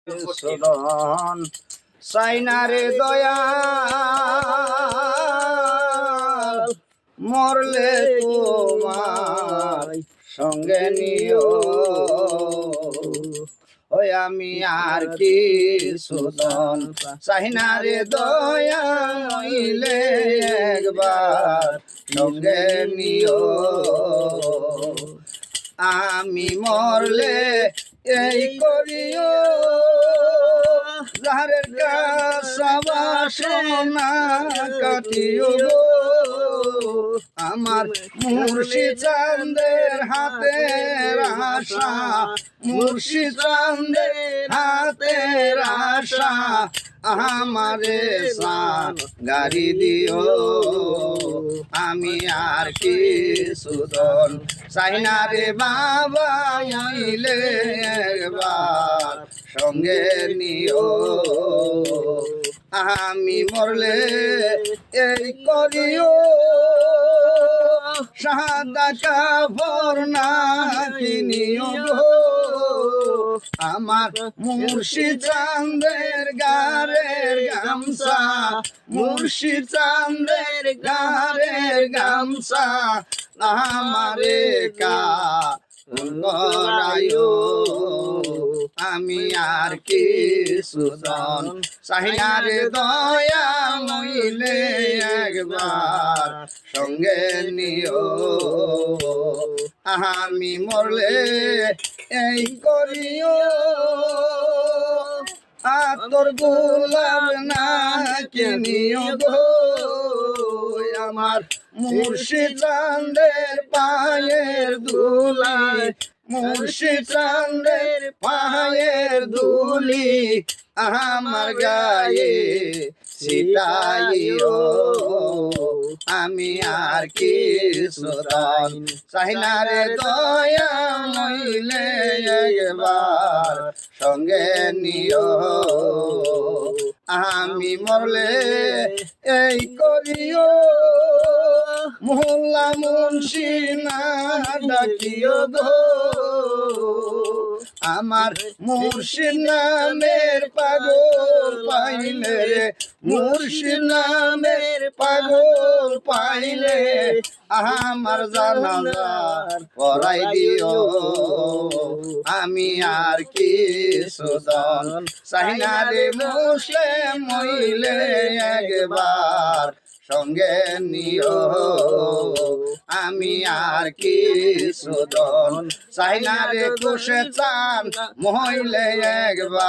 সদন সাইনারে দয়া মরলে তোমার সঙ্গে নিও ওই আমি আর কি সুদন সাইনারে দয়া হইলে একবার সঙ্গে নিও আমি মরলে এই করিও যাহারের কাশবাসনা কাটিও গো আমার মুর্শিদ চাঁদের হাতের আশা মুর্শিদ চাঁদের হাতের আশা আমারে সান গাড়ি দিও আমি আর কি সুদন চাইনা রে বাবা আইলে একবার সঙ্গে নিও আমি মরলে এই করিও সাদা কাপড় না কিনিও গো আমার মুর্শিদ চাঁদের গারের গামছা মুর্শিদ চাঁদের গারের গামছা আমারে কারায়ো আমি আর কি সুদন সাহিনারে দয়া মইলে একবার সঙ্গে নিও আমি মরলে এই করিও আতর গোলাপ না কিনিও গো আমার মুর্শিদ চাঁদের পায়ের ধুলি মুর্শিদ চাঁদের পায়ের ধুলি আমার গায়ে ছিটাইও আমি আর কি সুদন চাহিনারে দয়া মইলে একবার সঙ্গে নিও আমি মরলে এই করিও মোহল্লা মুন্সি না ডাকিও গো আমার মুর্শিদ নামের পাগল পাইলে মুর্শিদ নামের পাগল পাইলে আমার জানাজা পড়াই দিও আমি আর কি সুদন চাহিনারে মুসলিম মইলে একবার সঙ্গে নিও আমি আর কি সুদন চাহিনারে কোষে চান মহিলে একবার